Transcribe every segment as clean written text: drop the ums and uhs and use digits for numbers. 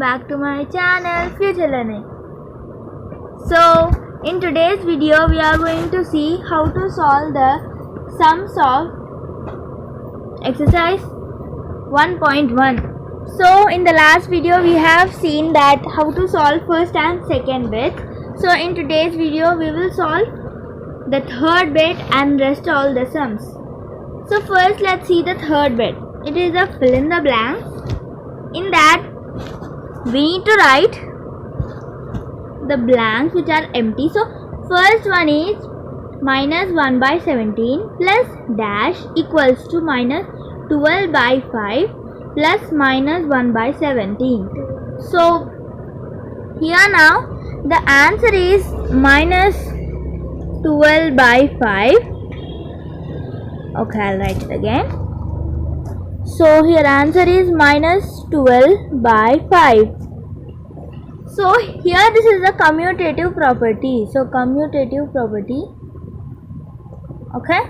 back to my channel Future Learning. So in today's video we are going to see how to solve the sums of exercise 1.1. So in the last video we have seen that how to solve first and second bit. So in today's video we will solve the third bit and rest all the sums. So first let's see the third bit. It is a fill in the blanks. In that we need to write the blanks which are empty. So first one is minus 1 by 17 plus dash equals to minus 12 by 5 plus minus 1 by 17. So here now the answer is minus 12 by 5. Okay, I'll write it again. So here answer is minus 12 by 5. So here this is a commutative property. So commutative property. Okay.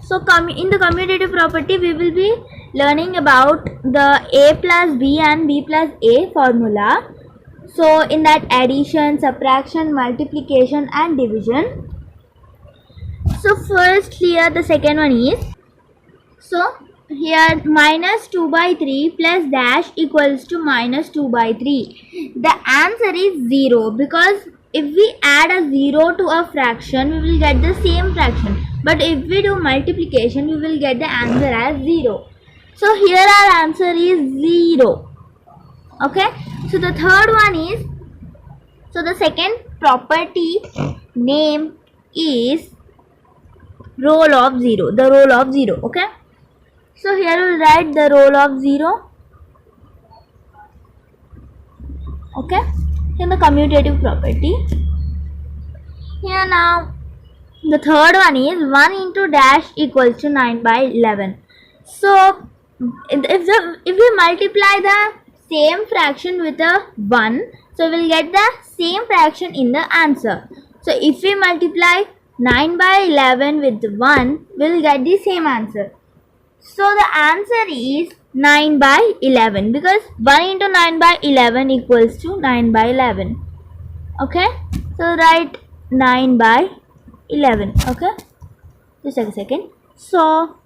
So in the commutative property we will be learning about the a plus b and b plus a formula. So in that addition, subtraction, multiplication and division. So first here the second one is, so here minus 2 by 3 plus dash equals to minus 2 by 3. The answer is 0 because if we add a 0 to a fraction we will get the same fraction. But if we do multiplication we will get the answer as 0. So here our answer is 0. Okay. So the third one is, so the second property name is roll of 0. The roll of 0. Okay. So here we will write the roll of 0. Okay. In the commutative property. Here now the third one is 1 into dash equals to 9 by 11. So if we multiply the same fraction with a 1, so we will get the same fraction in the answer. So if we multiply 9 by 11 with 1, we will get the same answer. So the answer is 9 by 11 because 1 into 9 by 11 equals to 9 by 11. Okay. So write 9 by 11. Okay. Just a second. So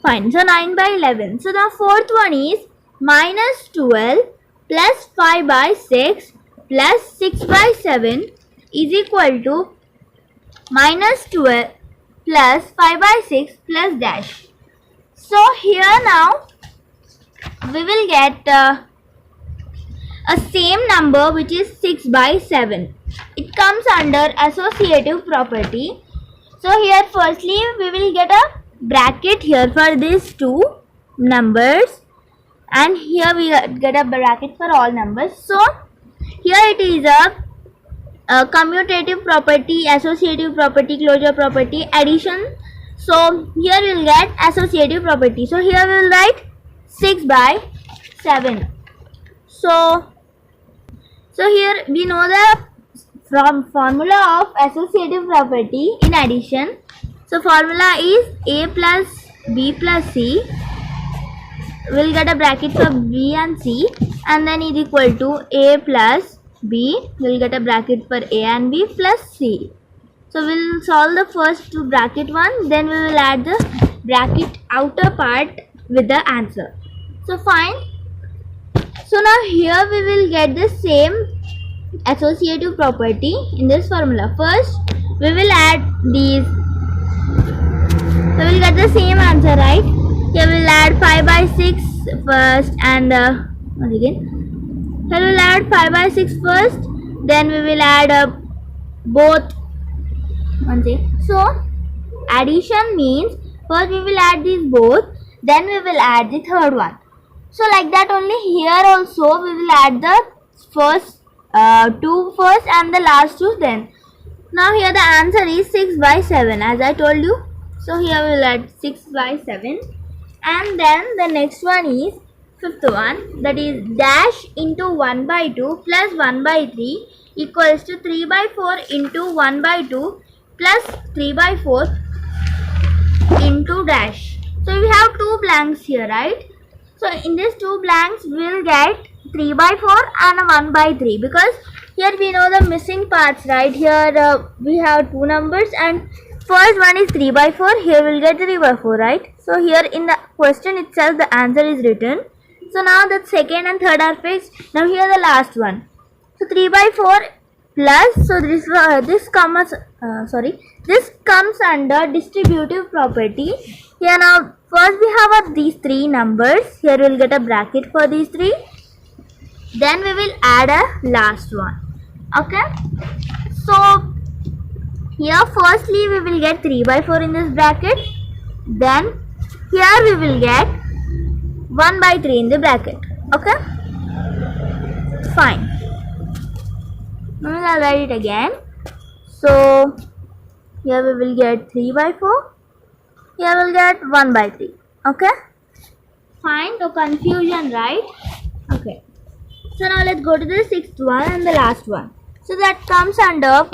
fine. So 9 by 11. So the fourth one is minus 12 plus 5 by 6 plus 6 by 7 is equal to minus 12 plus 5 by 6 plus dash. So here now we will get a same number which is 6 by 7. It comes under associative property. So here firstly we will get a bracket here for these two numbers and here we get a bracket for all numbers. So here it is a commutative property, associative property, closure property, addition. So here we will get associative property. So here we will write 6 by 7. So here we know the formula of associative property in addition. So formula is a plus b plus c. We will get a bracket for b and c and then is equal to a plus b. We will get a bracket for a and b plus c. So we will solve the first two bracket one, then we will add the bracket outer part with the answer. So fine. So now here we will get the same associative property in this formula. First we will add these. So we will get the same answer, right? Here we will add 5 by 6 first and once again. Here we will add 5 by 6 first, then we will add both. So addition means first we will add these both, then we will add the third one. So like that only here also we will add the first two first and the last two then. Now here the answer is 6 by 7 as I told you. So here we will add 6 by 7 and then the next one is fifth one, that is dash into 1 by 2 plus 1 by 3 equals to 3 by 4 into 1 by 2 plus 3 by 4 into dash. So we have two blanks here, right? So in these two blanks we will get 3 by 4 and a 1 by 3, because here we know the missing parts, right? Here we have two numbers and first one is 3 by 4, here we will get 3 by 4, right? So here in the question itself the answer is written. So now the second and third are fixed. Now here the last one. So 3 by 4 plus, so this comes under distributive property. Here now first we have these three numbers. Here we will get a bracket for these three. Then we will add a last one. Okay. So here firstly we will get 3 by 4 in this bracket. Then here we will get 1 by 3 in the bracket. Okay. Fine. Now I'll write it again. So here we will get 3 by 4. Here we will get 1 by 3. Okay. Fine. No confusion, right? Okay. So now let's go to the sixth one and the last one. So that comes under,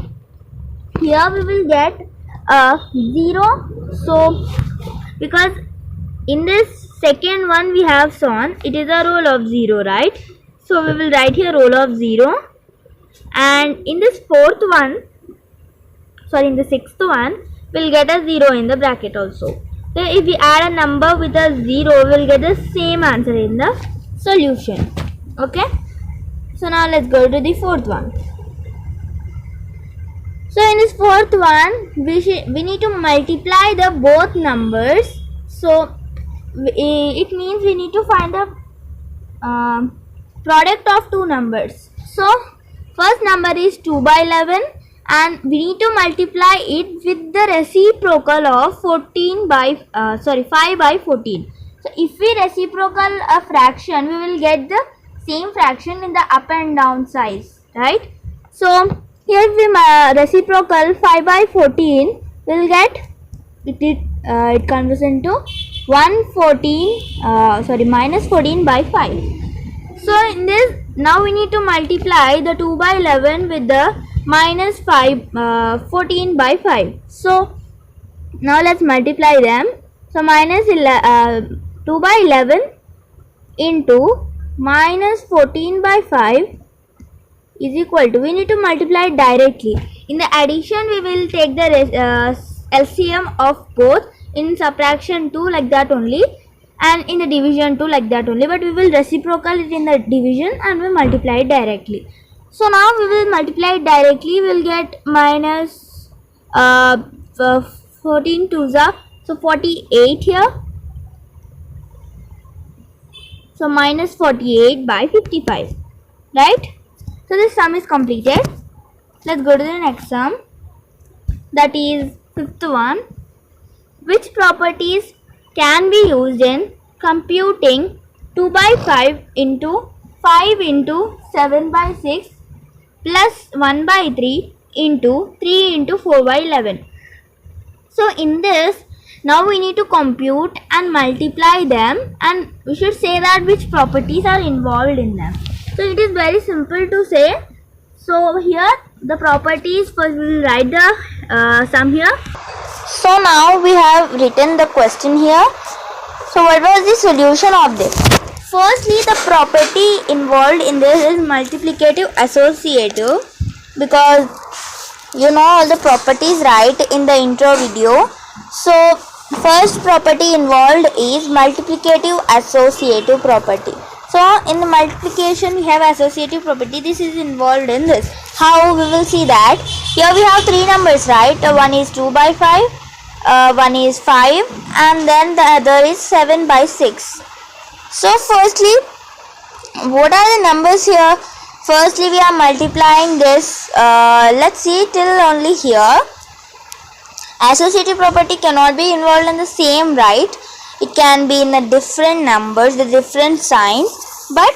here we will get a 0. So because in this second one we have shown it is a roll of 0, right? So we will write here roll of 0. And in this in the sixth one, we'll get a 0 in the bracket also. So if we add a number with a 0, we'll get the same answer in the solution. Okay. So now let's go to the fourth one. So in this fourth one, we need to multiply the both numbers. So it means we need to find the product of two numbers. So first number is 2 by 11 and we need to multiply it with the reciprocal of 5 by 14. So if we reciprocal a fraction, we will get the same fraction in the up and down size, right? So here we reciprocal 5 by 14, we will get it converts into minus 14 by 5. So in this, now we need to multiply the 2 by 11 with the minus 14 by 5. So now let's multiply them. So minus 2 by 11 into minus 14 by 5 is equal to, we need to multiply it directly. In the addition we will take the LCM of both, in subtraction 2 like that only, and in the division 2 like that only, but we will reciprocal it in the division and we multiply it directly. So now we will multiply it directly, we will get minus 14 to the, so 48 here. So minus 48 by 55, right? So this sum is completed. Let's go to the next sum, that is fifth one. Which properties can be used in computing 2 by 5 into 5 into 7 by 6 plus 1 by 3 into 3 into 4 by 11. So in this, now we need to compute and multiply them, and we should say that which properties are involved in them. So it is very simple to say. So here the properties, first we will write the sum here. So now we have written the question here. So what was the solution of this? Firstly, the property involved in this is multiplicative associative, because you know all the properties right in the intro video. So first property involved is multiplicative associative property. So in the multiplication we have associative property. This is involved in this. How we will see that? Here we have three numbers, right? One is 2 by 5, one is 5, and then the other is 7 by 6. So firstly, what are the numbers here? Firstly, we are multiplying this. Let's see till only here. Associative property cannot be involved in the same, right? It can be in the different numbers, the different signs. But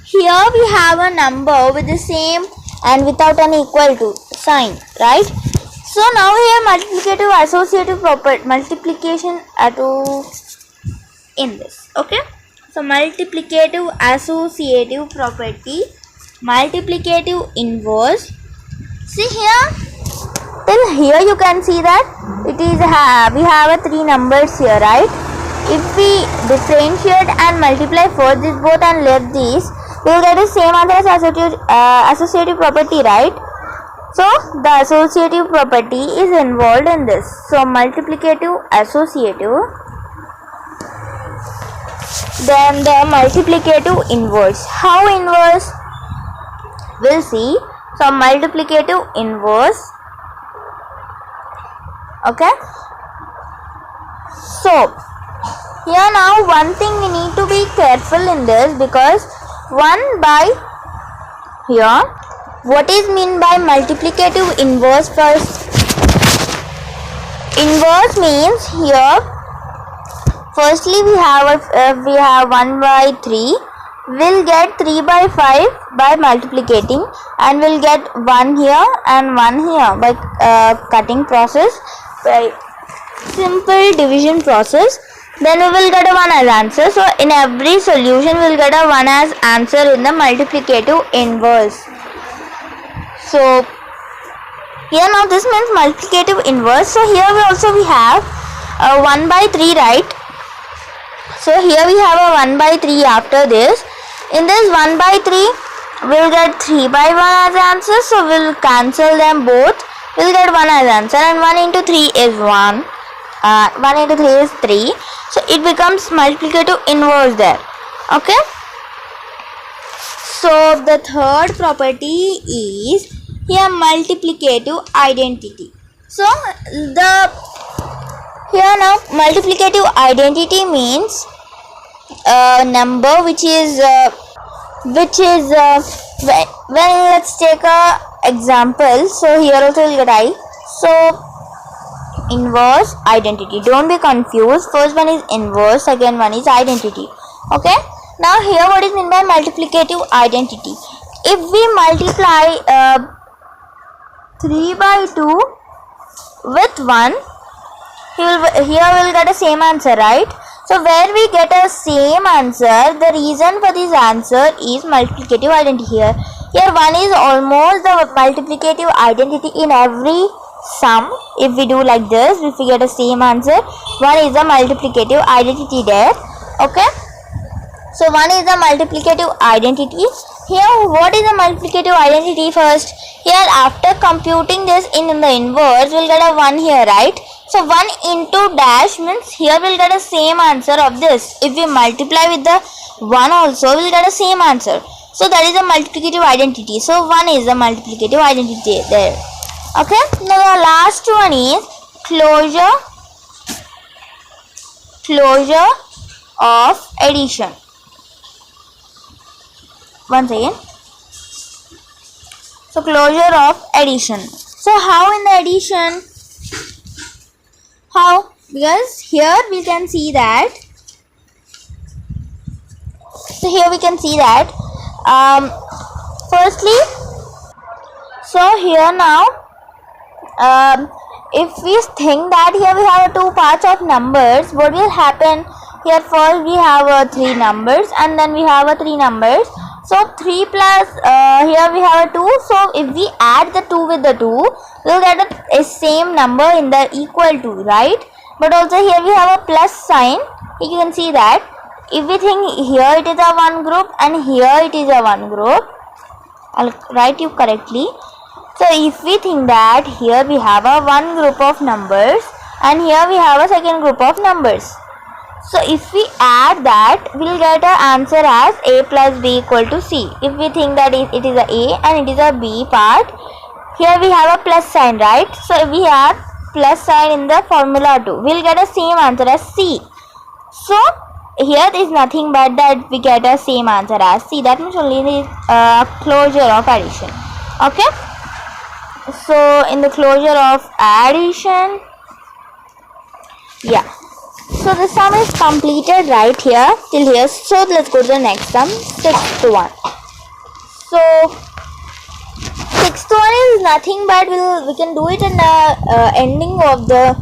here we have a number with the same and without an equal to sign, right? So now here multiplicative associative property, multiplication in this, okay? So multiplicative associative property, multiplicative inverse. See here, till here you can see that it is we have a three numbers here, right? if we differentiate and multiply first this both and left these, we will get the same answer as associative property, right? So the associative property is involved in this. So multiplicative, associative, then the multiplicative inverse. How inverse? We'll see. So multiplicative inverse. Okay. So here now one thing we need to be careful in this, because 1 by here, what is mean by multiplicative inverse first? Inverse means here, firstly we have 1 by 3, we'll get 3 by 5 by multiplicating, and we'll get 1 here and 1 here by cutting process, by simple division process. Then we will get a 1 as answer. So in every solution we will get a 1 as answer in the multiplicative inverse. So here now this means multiplicative inverse. So here we have 1 by 3, right? So here we have a 1 by 3 after this. In this 1 by 3 we will get 3 by 1 as answer. So we will cancel them both. We will get 1 as answer, and 1 into 3 is 1. 1 into 3 is 3. So it becomes multiplicative inverse there. Okay. So the third property is here multiplicative identity. So the here now multiplicative identity means a number which is when let's take a example. So here also we'll get I. So inverse identity, don't be confused. First one is inverse, second one is identity. Okay. Now here what is meant by multiplicative identity? If we multiply 3 by 2 with 1, here we will get the same answer, right? So where we get a same answer, the reason for this answer is multiplicative identity. Here 1 is almost the multiplicative identity in every sum. If we do like this, if we get the same answer, 1 is the multiplicative identity there. Okay. So 1 is the multiplicative identity. Here what is the multiplicative identity first? Here after computing this in the inverse, we'll get a 1 here, right? So 1 into dash means here we'll get the same answer of this. If we multiply with the 1 also, we'll get the same answer. So that is the multiplicative identity. So 1 is the multiplicative identity there. Okay. Now the last one is closure of addition. Once again. So closure of addition. So how in the addition? How? Because here we can see that. So here we can see that. Firstly, so here now, if we think that here we have two parts of numbers, what will happen? Here first we have 3 numbers, and then we have 3 numbers. So 3 plus here we have 2. So if we add the 2 with the 2, we will get a same number in the equal to, right? But also here we have a plus sign. You can see that. If we think here it is a one group and here it is a one group, I'll write you correctly. So if we think that here we have a one group of numbers and here we have a second group of numbers. So if we add that, we will get an answer as a plus b equal to c. If we think that it is a a and it is a b part, here we have a plus sign, right? So if we have plus sign in the formula too, we will get the same answer as c. So here is nothing but that we get a same answer as c. That means only the closure of addition. Okay. So in the closure of addition, yeah. So the sum is completed right here till here. So let's go to the next sum, 6th one. So 6th one is nothing but we can do it in the ending of the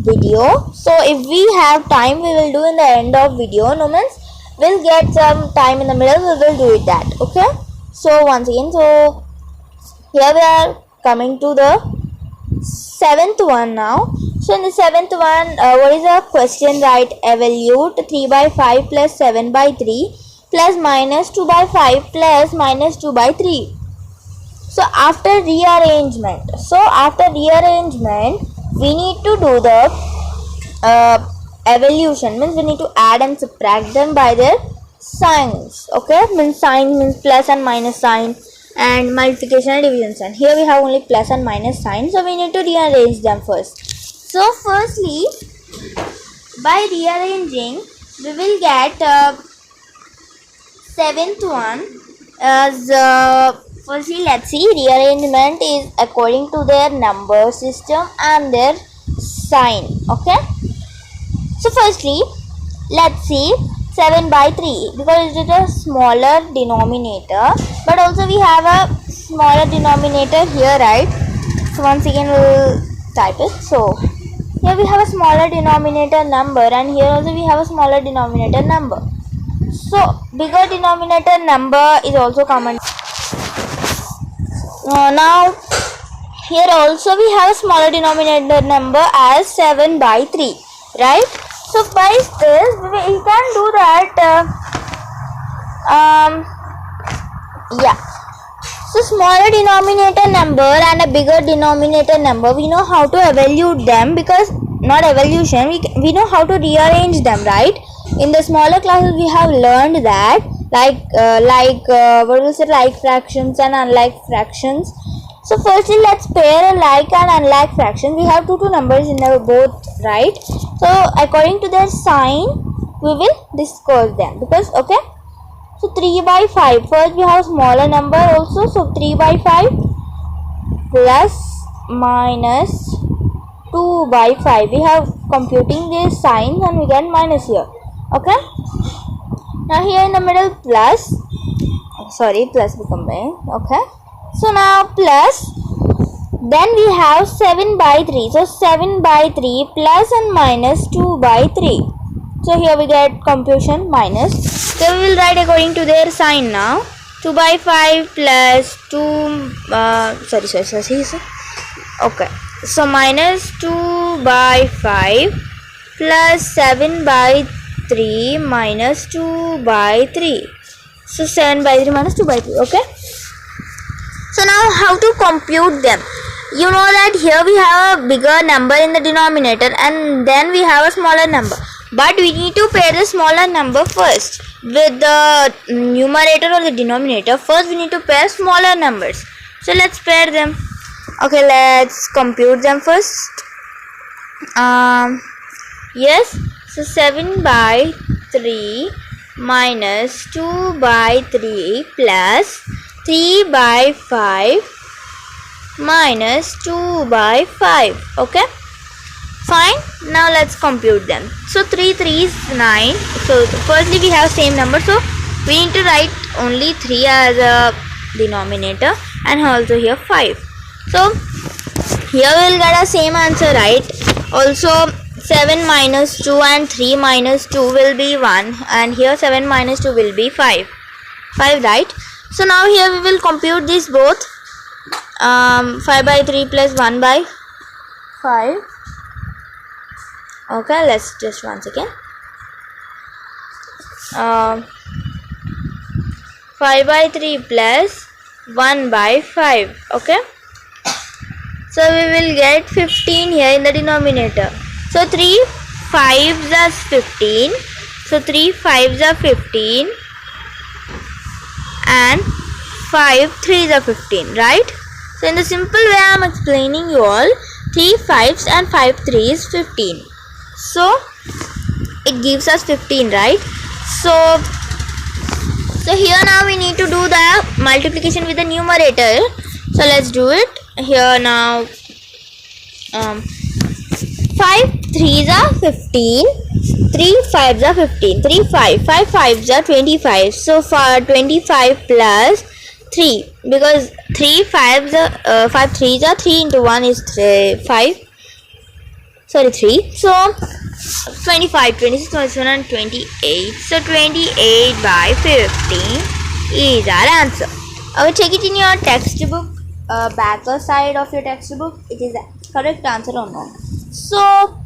video. So if we have time, we will do in the end of video. No means we'll get some time in the middle, we will do it that. Okay. So once again, so here we are coming to the 7th one now. So So in the seventh one, what is the question? Write evaluate 3 by 5 plus 7 by 3 plus minus 2 by 5 plus minus 2 by 3. So after rearrangement, we need to do the evaluation, means we need to add and subtract them by their signs. Okay, means sign means plus and minus sign, and multiplication and division sign. Here we have only plus and minus sign, so we need to rearrange them first. So firstly, by rearranging, we will get seventh one as firstly, let's see, rearrangement is according to their number system and their sign. Okay, so firstly, let's see 7 by 3, because it is a smaller denominator, but also we have a smaller denominator here, right? So once again we'll type it. So here we have a smaller denominator number, and here also we have a smaller denominator number. So bigger denominator number is also common. Now here also we have a smaller denominator number as 7 by 3, right? So by this we can do that. So smaller denominator number and a bigger denominator number, we know how to evaluate them, because not evaluation, we know how to rearrange them, right? In the smaller classes we have learned that like fractions and unlike fractions. So firstly, let's pair a like and unlike fraction. We have two numbers in our both, right? So according to their sign, we will discuss them, because okay. So 3 by 5. First we have smaller number also. So 3 by 5 plus minus 2 by 5. We have computing these signs and we get minus here. Okay. Now here in the middle plus. Plus become okay. So now plus. Then we have 7 by 3. So 7 by 3 plus and minus 2 by 3. So here we get confusion minus. So we will write according to their sign now. 2 by 5 plus 2. Okay. So minus 2 by 5 plus 7 by 3 minus 2 by 3. So 7 by 3 minus 2 by 3. Okay. So now how to compute them? You know that here we have a bigger number in the denominator and then we have a smaller number. But we need to pair the smaller number first with the numerator or the denominator. First we need to pair smaller numbers. So let's pair them. Okay, let's compute them first. Yes. So 7 by 3 minus 2 by 3 plus 3 by 5 minus 2 by 5. Okay, fine. Now let's compute them. So 3 is 9. So firstly we have same number, so we need to write only 3 as a denominator and also here 5. So here we will get a same answer, right? Also 7 minus 2 and 3 minus 2 will be 1, and here 7 minus 2 will be 5, right? So now here we will compute these both. 5 by 3 plus 1 by 5. Okay, let's just once again. 5 by 3 plus 1 by 5. Okay. So we will get 15 here in the denominator. So 3 5s are 15. So 3 5s are 15. And 5 3s are 15, right? So in the simple way I am explaining you all, 3 5s and 5 3s 15. So it gives us 15, right? So here now we need to do the multiplication with the numerator. So let's do it. Here now 5 3s are 15, 3 5s are 15, 3 5 5s are 25. So for 25 plus 3, because 3 5s are 5 3s are 3 into 1 is 3. So 25, 26, 27 and 28. So 28 by 15 is our answer. I will check it in your textbook, backer side of your textbook. It is correct answer or not. So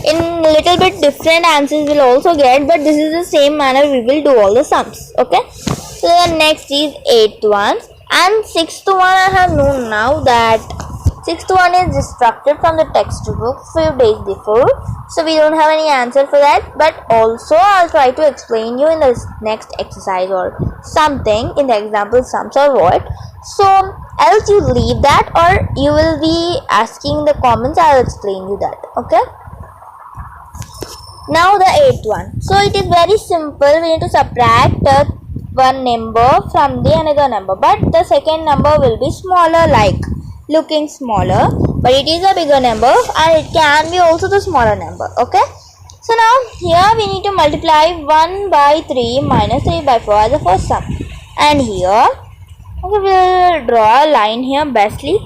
in little bit different answers we'll also get, but this is the same manner we will do all the sums. Okay, so the next is 8th one, and 6th one I have known now that 6th one is destructed from the textbook few days before, so we don't have any answer for that, but also I'll try to explain you in the next exercise or something in the example sums or what. So else you leave that or you will be asking the comments, I'll explain you that. Okay, now the 8th one. So it is very simple. We need to subtract one number from the another number, but the second number will be smaller, like looking smaller, but it is a bigger number and it can be also the smaller number. Okay, so now here we need to multiply 1 by 3 minus 3 by 4 as the first sum, and here okay, we'll draw a line here bestly.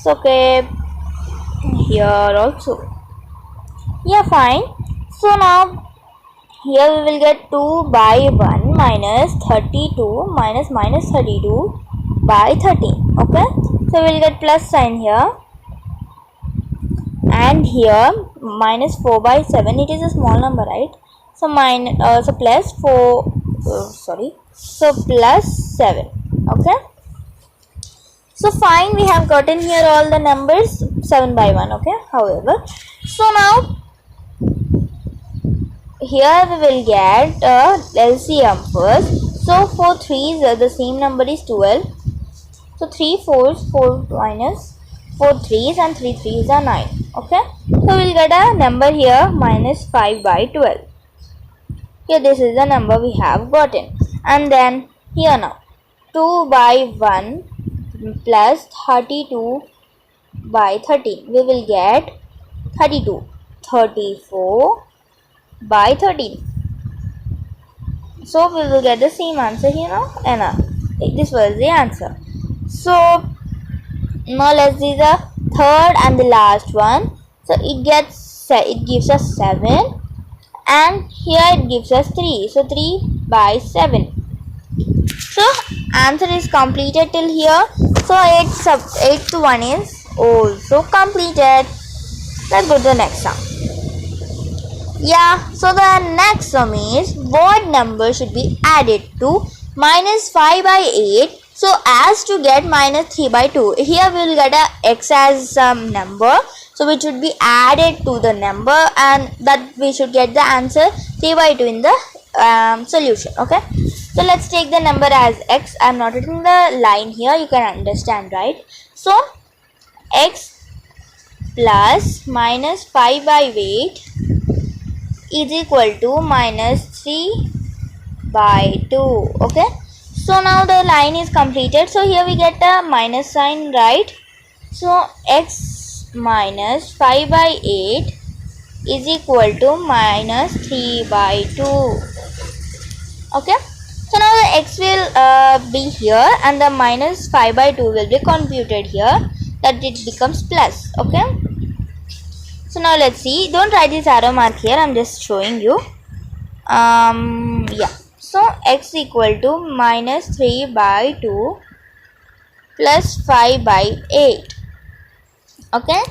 So okay, here also. Yeah, fine. So now here we will get 2 by 1 minus 32 minus 32 by 13. Okay, so we will get plus sign here, and here minus 4 by 7, it is a small number, right? So so plus 4 so plus 7. Okay, so fine, we have gotten here all the numbers 7 by 1. Okay, however, so now here we will get LCM first. So for 3's the same number is 12. So 3 4's, 4 minus 4 3's, and 3 3's are 9. Okay, so we will get a number here minus 5 by 12. Here this is the number we have gotten, and then here now 2 by 1 plus 32 by 13, we will get 32. 34 by 13. So we will get the same answer here now, and this was the answer. So now let's see the third and the last one. So it gives us 7, and here it gives us 3. So 3 by 7. So answer is completed till here. So 8th one is also completed. Let's go to the next sum. Yeah, so the next sum is what number should be added to minus 5 by 8 so as to get minus 3 by 2. Here we will get a x as some number, so it should be added to the number, and that we should get the answer 3 by 2 in the solution. Okay, so let's take the number as x. I am not writing the line here, you can understand, right? So x plus minus 5 by 8 is equal to minus 3 by 2. Okay, so now the line is completed. So here we get a minus sign, right? So x minus 5 by 8 is equal to minus 3 by 2. Okay, so now the x will be here, and the minus 5 by 2 will be computed here, that it becomes plus. Okay, so now let's see. Don't write this arrow mark here, I'm just showing you. Yeah, so x equal to minus 3 by 2 plus 5 by 8. Okay,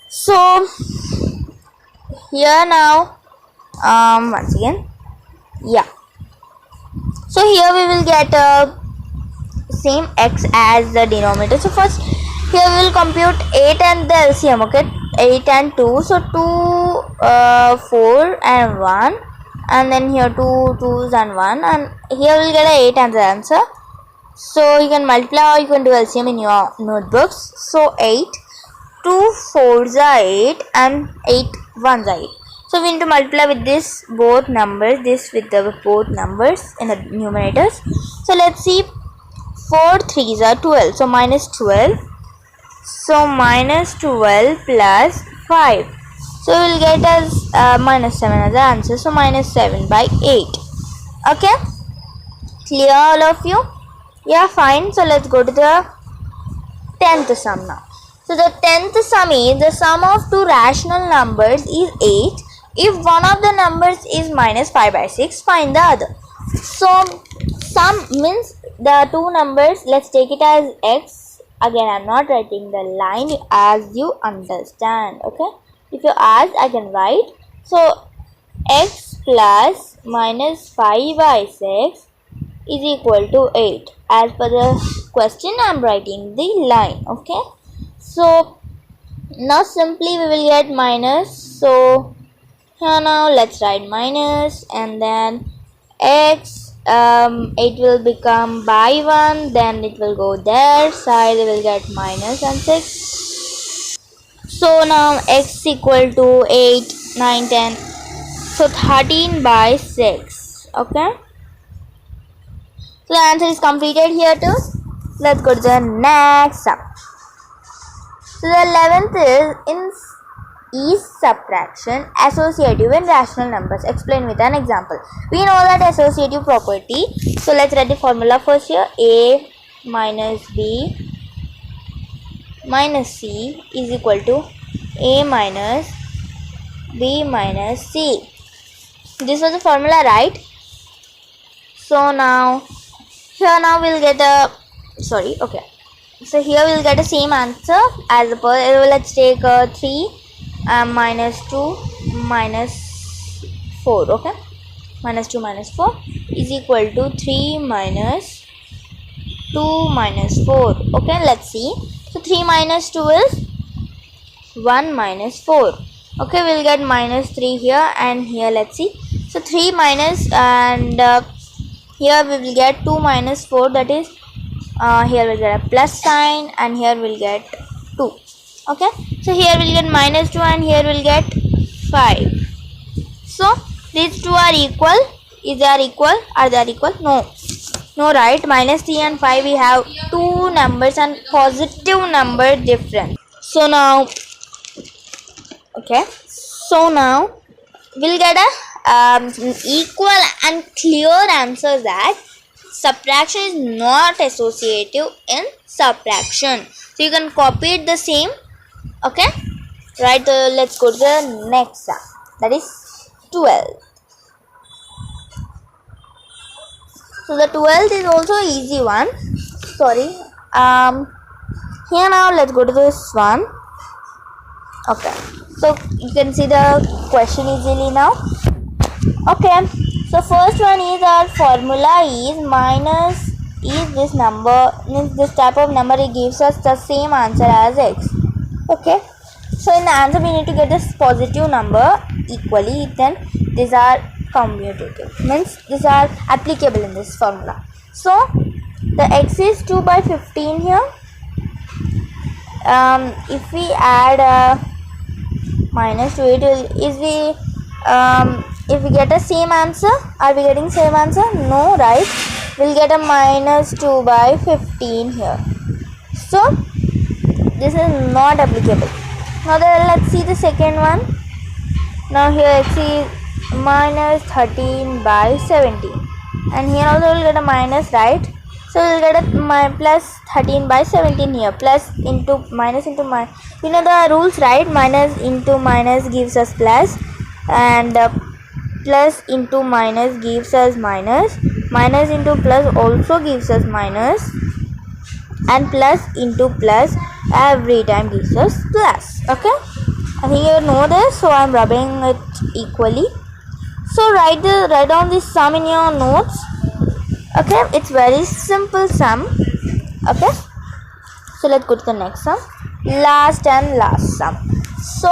so here now once again, yeah, so here we will get same x as the denominator. So first here we will compute 8 and the LCM. Okay, 8 and 2, so 2 4 and 1, and then here 2 2's and 1, and here we'll get a 8 as the answer. So you can multiply or you can do LCM in your notebooks. So 8, 2 4's are 8, and 8 1's are 8. So we need to multiply with this both numbers, this with the both numbers in the numerators. So let's see, 4 3's are 12, so minus 12. So minus 12 plus 5. So we will get as minus 7 as the answer. So minus 7 by 8. Okay, clear all of you? Yeah, fine. So let's go to the 10th sum now. So the 10th sum is the sum of two rational numbers is 8. If one of the numbers is minus 5 by 6, find the other. So sum means the two numbers, let's take it as x Again, I'm not writing the line as you understand. Okay, if you ask, I can write. So x plus minus 5 by 6 is equal to 8. As per the question, I'm writing the line. Okay, so now simply we will get minus. So here now let's write minus, and then x, it will become by 1, then it will go there side, we will get minus and 6. So now x equal to 8, 9, 10, so 13 by 6. Okay, so the answer is completed here too. Let's go to the next sum. So the 11th is subtraction associative in rational numbers. Explain with an example. We know that associative property. So let's write the formula first here. A minus B minus C is equal to A minus B minus C. This was the formula, right? So now here now we'll get a so here we'll get the same answer as the let's take 3 minus 2 minus 4. Okay, minus 2 minus 4 is equal to 3 minus 2 minus 4. Okay, let's see. So 3 minus 2 is 1 minus 4. Okay, we'll get minus 3 here and here. Let's see. So 3 minus, and here we will get 2 minus 4, that is here we'll get a plus sign, and here we'll get 2. Okay, so here we'll get minus 2 and here we'll get 5. So these two are equal. Is they are equal? Are they equal? No, right? Minus 3 and 5, we have two numbers and positive number difference. So now, okay, so now we'll get a equal and clear answer that subtraction is not associative in subtraction. So you can copy it the same. Okay, right, let's go to the next sum, that is 12. So the 12th is also easy one. Sorry, here now let's go to this one. Okay, so you can see the question easily now. Okay, so first one is our formula is minus is this number, means this type of number, it gives us the same answer as x. Okay, so in the answer we need to get this positive number equally, then these are commutative, means these are applicable in this formula. So the x is 2 by 15 here. If we add minus to it, if we get a same answer, are we getting same answer? No, right? We'll get a minus 2 by 15 here. So this is not applicable. Now let's see the second one. Now here x is minus 13 by 17, and here also we'll get a minus, right? So we'll get a plus 13 by 17 here. Plus into minus into minus. You know the rules, right? Minus into minus gives us plus, and plus into minus gives us minus. Minus into plus also gives us minus, and plus into plus every time gives us plus. Okay, I think you know this, so I'm rubbing it equally. So write down this sum in your notes. Okay, it's very simple sum. Okay, so let's go to the next sum, last sum. So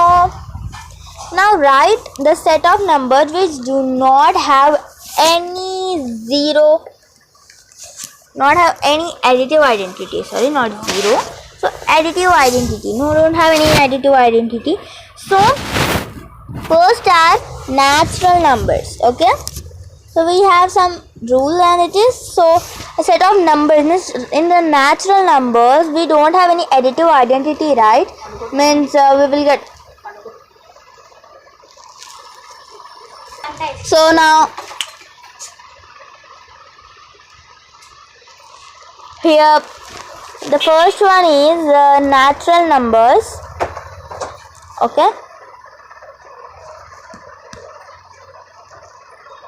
now write the set of numbers which do not have any zero, not have any additive identity. Sorry, not zero. So additive identity. No, don't have any additive identity. So first are natural numbers. Okay, so we have some rule, and it is, so a set of numbers means in the natural numbers we don't have any additive identity, right? Means we will get. So now here the first one is natural numbers. Okay,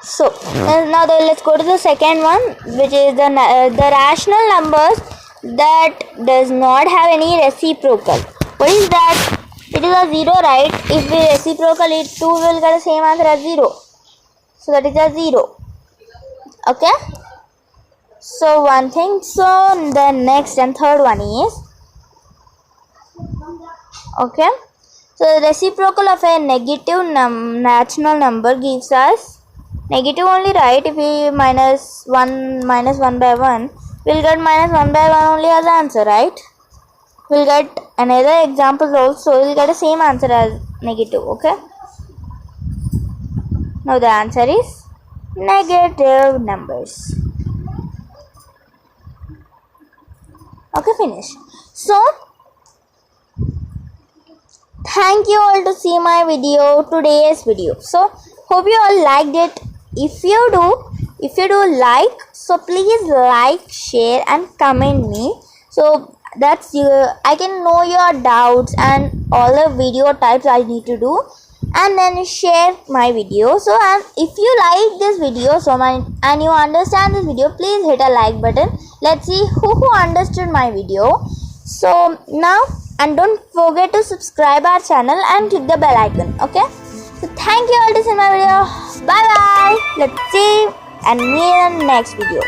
so now let's go to the second one, which is the rational numbers that does not have any reciprocal. What is that? It is a 0, right? If we reciprocal it, 2 will get the same answer as 0. So that is a 0. Okay? So one thing. So the next and third one is, okay, so the reciprocal of a negative natural number gives us negative only, right? If we minus 1 by 1, we'll get minus 1 by 1 only as answer, right? We'll get another example also, we'll get the same answer as negative. Okay, now the answer is negative numbers. Okay, finish. So thank you all to see my video, today's video. So hope you all liked it. If you do like, so please like, share and comment me, so that's I can know your doubts and all the video types I need to do, and then share my video. So, and if you like this video and you understand this video, please hit a like button. Let's see who understood my video. So now, and don't forget to subscribe our channel and click the bell icon. Okay, so thank you all to see my video. Bye bye. Let's see and meet in the next video.